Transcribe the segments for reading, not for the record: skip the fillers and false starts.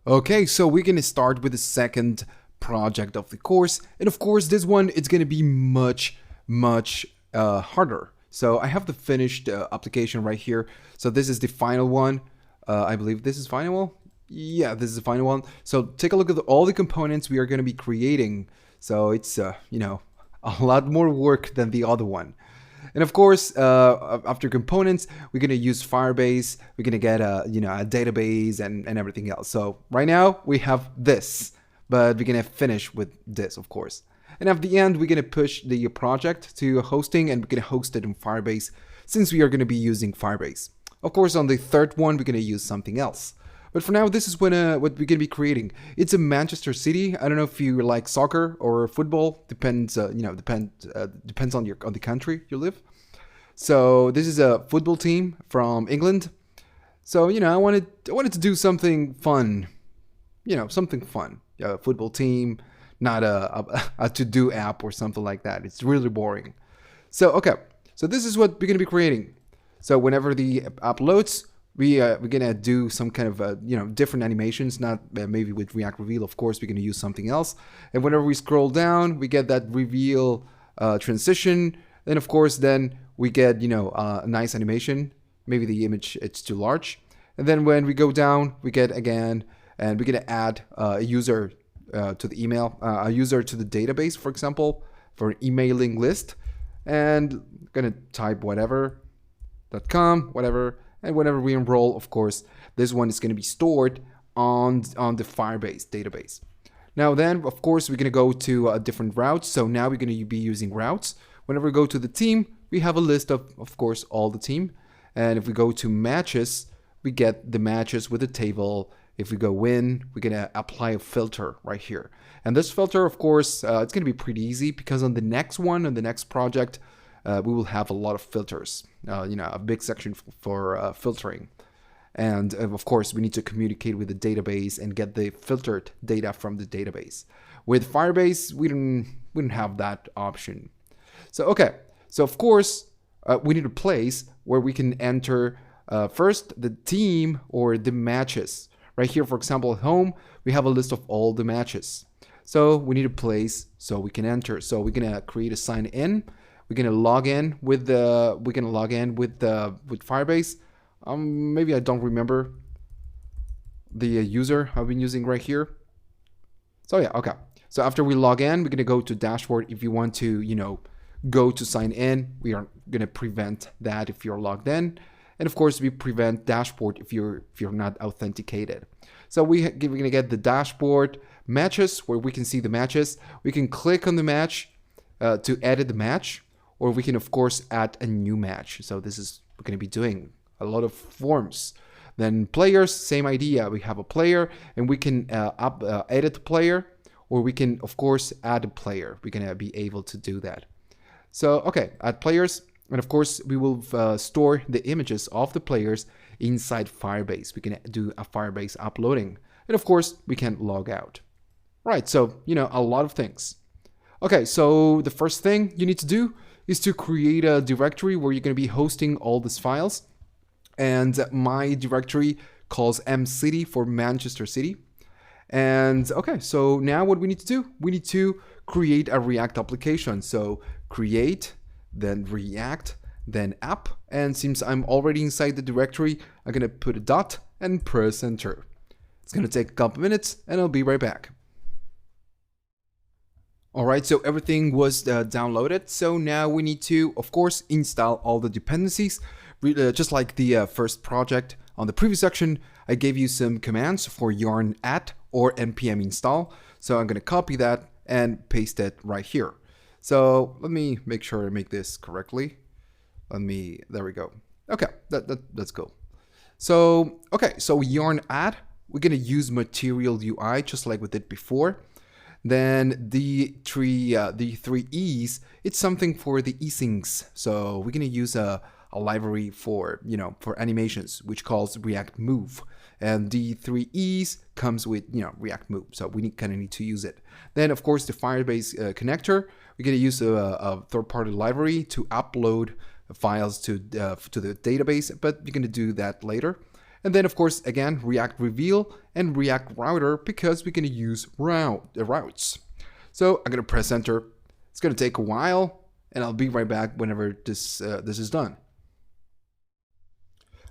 Okay, so we're gonna start with the second project of the course, and of course this one it's gonna be much harder. So I have the finished application right here. So this is the final one. I believe this is final. Yeah, this is the final one. So take a look at all the components we are gonna be creating. So it's a lot more work than the other one. And of course, after components, we're gonna use Firebase. We're gonna get a database and everything else. So right now we have this, but we're gonna finish with this, of course. And at the end, we're gonna push the project to hosting, and we're gonna host it in Firebase since we are gonna be using Firebase. Of course, on the third one, we're gonna use something else. But for now, this is what we're gonna be creating. It's a Manchester City. I don't know if you like soccer or football. Depends, depends on the country you live. So this is a football team from England. So I wanted to do something fun. Something fun. A football team, not a to-do app or something like that. It's really boring. So okay, so this is what we're gonna be creating. So whenever the app loads, we're gonna do some kind of different animations, not maybe with React Reveal. Of course, we're gonna use something else. And whenever we scroll down, we get that reveal transition. Then of course, then we get a nice animation. Maybe the image it's too large. And then when we go down, we get again, and we're gonna add a user to the email, a user to the database, for example, for an emailing list, and gonna type whatever.com, whatever. And whenever we enroll, of course, this one is going to be stored on the Firebase database. Now then, of course, we're going to go to different routes. So now we're going to be using routes. Whenever we go to the team, we have a list of course, all the team. And if we go to matches, we get the matches with a table. If we go in, we're going to apply a filter right here. And this filter, of course, it's going to be pretty easy because on the next one, on the next project, we will have a lot of filters, a big section for filtering. And of course, we need to communicate with the database and get the filtered data from the database. With Firebase, we didn't have that option. So, okay. So of course, we need a place where we can enter first the team or the matches. Right here, for example, at home, we have a list of all the matches. So we need a place so we can enter. So we're going to create a sign in. We're gonna log in with Firebase. Maybe I don't remember the user I've been using right here. So yeah, okay. So after we log in, we're gonna go to dashboard. If you want to, go to sign in, we are gonna prevent that if you're logged in, and of course we prevent dashboard if you're not authenticated. So we're gonna get the dashboard matches where we can see the matches. We can click on the match to edit the match. Or we can, of course, add a new match. So this is we're going to be doing a lot of forms. Then players, same idea. We have a player, and we can edit the player, or we can, of course, add a player. We're going to be able to do that. So, okay, add players. And, of course, we will store the images of the players inside Firebase. We can do a Firebase uploading. And, of course, we can log out. Right, so, a lot of things. Okay, so the first thing you need to do is to create a directory where you're going to be hosting all these files. And my directory calls mcity for Manchester City. And okay, so now what we need to do, we need to create a React application. So create, then React, then app. And since I'm already inside the directory, I'm going to put a dot and press enter. It's going to take a couple minutes and I'll be right back. All right, so everything was downloaded. So now we need to, of course, install all the dependencies. Just like the first project on the previous section, I gave you some commands for yarn add or npm install. So I'm going to copy that and paste it right here. So let me make sure I make this correctly. There we go. Okay, that's cool. So, okay, so yarn add, we're going to use material UI just like we did before. Then the three E's, it's something for the asyncs. So we're gonna use a library for for animations, which calls React Move. And the three E's comes with React Move. So we kind of need to use it. Then of course the Firebase connector, we're gonna use a third-party library to upload files to the database, but you're gonna do that later. And then of course, again, React Reveal and React Router because we're going to use routes. So I'm going to press enter. It's going to take a while and I'll be right back whenever this is done.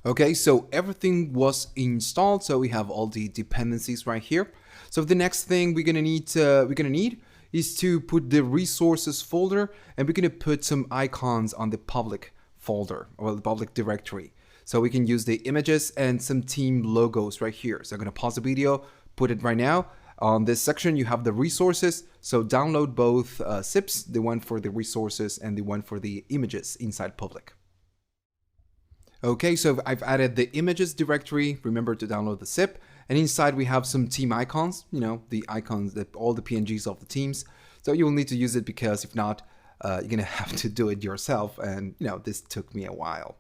Okay, so everything was installed. So we have all the dependencies right here. So the next thing we're gonna need is to put the resources folder, and we're gonna put some icons on the public folder or the public directory. So we can use the images and some team logos right here. So I'm gonna pause the video, put it right now. On this section, you have the resources. So download both zips, the one for the resources and the one for the images inside public. Okay, so I've added the images directory. Remember to download the zip. And inside we have some team icons, you know, the icons, all the PNGs of the teams. So you will need to use it because if not, you're gonna have to do it yourself. And you know, this took me a while.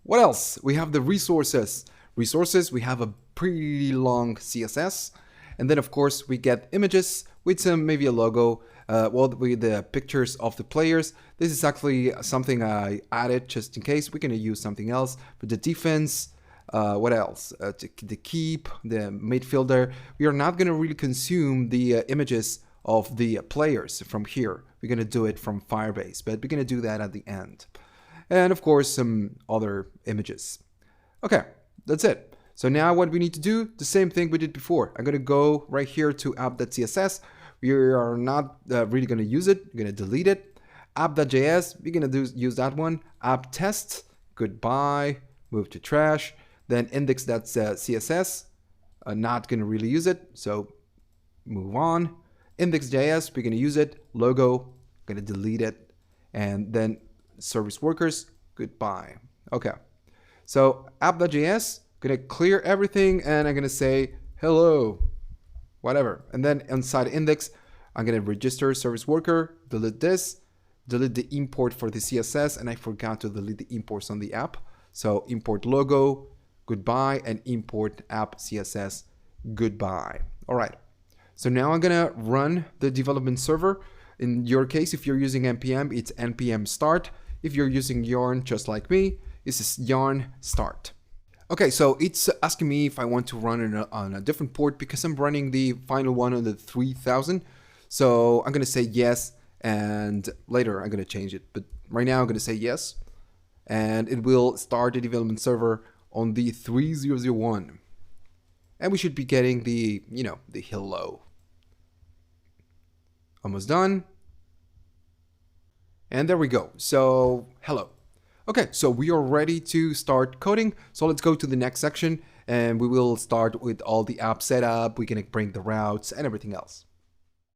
What else? We have the resources. We have a pretty long CSS. And then of course we get images with some, maybe a logo, with the pictures of the players. This is actually something I added just in case. We're gonna use something else. But the defense, what else? The keep, the midfielder. We are not gonna really consume the images of the players from here. We're gonna do it from Firebase, but we're gonna do that at the end. And of course, some other images. Okay, that's it. So now what we need to do, the same thing we did before. I'm gonna go right here to app.css. We are not really gonna use it. We're gonna delete it. App.js, we're gonna use that one. App test, goodbye, move to trash. Then index.css, not gonna really use it, so move on. Index.js, we're gonna use it. Logo, gonna delete it. And then service workers, goodbye. Okay, so app.js, gonna clear everything and I'm gonna say hello, whatever. And then inside index, I'm gonna register service worker, delete this, delete the import for the CSS, and I forgot to delete the imports on the app. So import logo, goodbye, and import app CSS, goodbye. All right. So now I'm gonna run the development server. In your case, if you're using npm, it's npm start. If you're using yarn, just like me, this is yarn start. Okay, so it's asking me if I want to run it on a different port because I'm running the final one on the 3000. So I'm gonna say yes, and later I'm gonna change it. But right now I'm gonna say yes, and it will start the development server on the 3001. And we should be getting the, you know, the hello. Almost done. And there we go. So hello. Okay, so we are ready to start coding. So let's go to the next section and we will start with all the app setup. We can bring the routes and everything else.